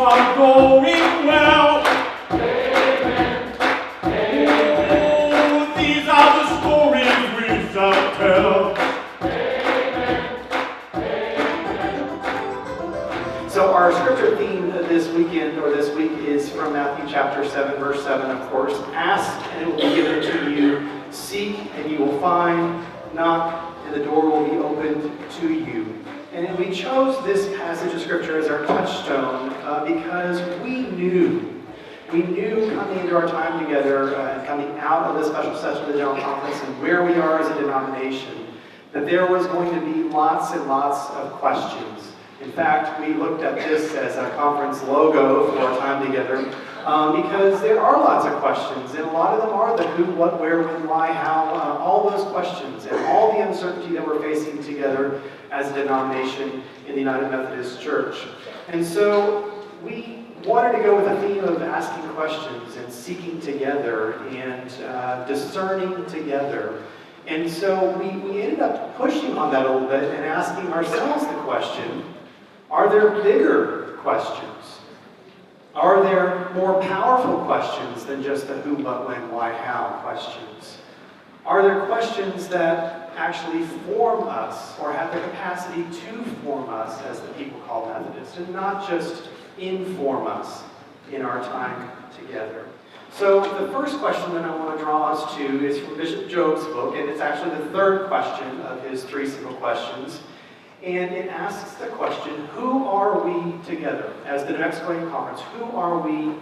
are going well. Oh, these are the stories we shall tell. So our scripture theme this weekend, or this week, is from Matthew chapter 7, verse 7, of course. Ask, and it will be given to you. Seek, and you will find. Knock, and the door will be opened to you. And we chose this passage of scripture as our touchstone because we knew coming into our time together and coming out of the special session of the General Conference and where we are as a denomination, that there was going to be lots and lots of questions. In fact, we looked at this as a conference logo for our time together because there are lots of questions, and a lot of them are the who, what, where, when, why, how, all those questions, and all the uncertainty that we're facing together as a denomination in the United Methodist Church. And so we wanted to go with a theme of asking questions and seeking together and discerning together. And so we ended up pushing on that a little bit and asking ourselves the question, are there bigger questions? Are there more powerful questions than just the who, what, when, why, how questions? Are there questions that actually form us or have the capacity to form us as the people called Methodists, and not just inform us in our time together? So the first question that I want to draw us to is from Bishop Job's book, and it's actually the third question of his 3 simple questions. And it asks the question, who are we together? As the New Mexico Conference, who are we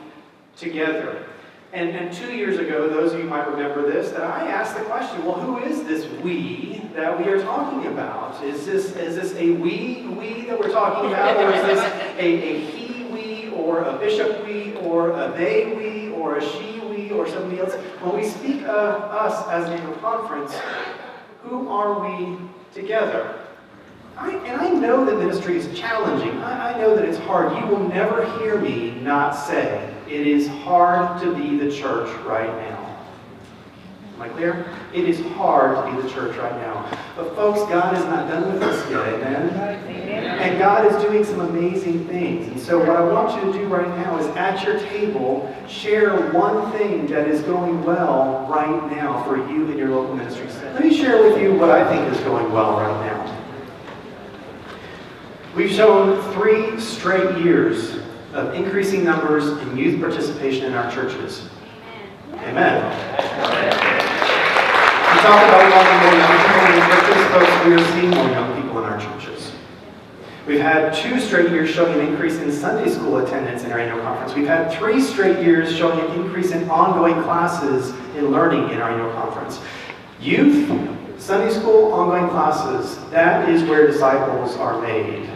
together? And 2 years ago, those of you might remember this, that I asked the question, well, who is this we that we are talking about? Is this a we that we're talking about? Or is this a he we, or a bishop we, or a they we, or a she we, or somebody else? When we speak of us as an annual conference, who are we together? I know that ministry is challenging. I know that it's hard. You will never hear me not say it is hard to be the church right now. Am I clear? It is hard to be the church right now. But folks, God is not done with us yet, amen? And God is doing some amazing things. And so what I want you to do right now is at your table, share one thing that is going well right now for you in your local ministry. Let me share with you what I think is going well right now. We've shown 3 straight years of increasing numbers in youth participation in our churches. Amen. We talk about wanting more young people in the churches, folks. We are seeing more young people in our churches. We've had 2 straight years showing an increase in Sunday school attendance in our annual conference. We've had 3 straight years showing an increase in ongoing classes in learning in our annual conference. Youth, Sunday school, ongoing classes, that is where disciples are made.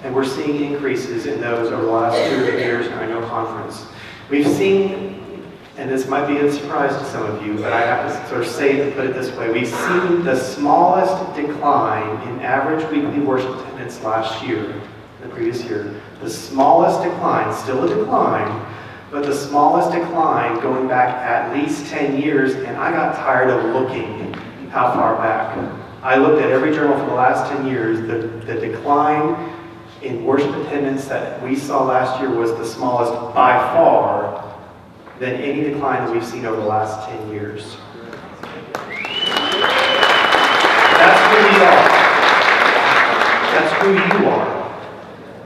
And we're seeing increases in those over the last 2 or 3 years in our annual conference. We've seen, and this might be a surprise to some of you, but I have to sort of say it and put it this way. We've seen the smallest decline in average weekly worship attendance last year, the previous year. The smallest decline, still a decline, but the smallest decline going back at least 10 years, and I got tired of looking how far back. I looked at every journal for the last 10 years. The decline in worship attendance that we saw last year was the smallest by far than any decline that we've seen over the last 10 years. That's who we are. That's who you are.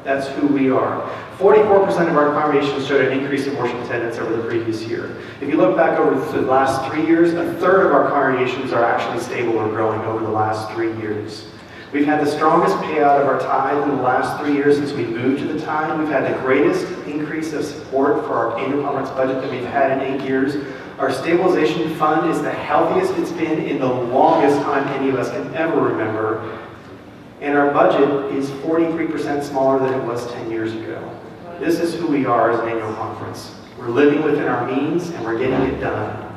That's who we are. 44% of our congregations showed an increase in worship attendance over the previous year. If you look back over the last 3 years, a third of our congregations are actually stable or growing over the last 3 years. We've had the strongest payout of our tithe in the last 3 years since we moved to the tithe. We've had the greatest increase of support for our annual conference budget that we've had in 8 years. Our stabilization fund is the healthiest it's been in the longest time any of us can ever remember. And our budget is 43% smaller than it was 10 years ago. This is who we are as an annual conference. We're living within our means and we're getting it done.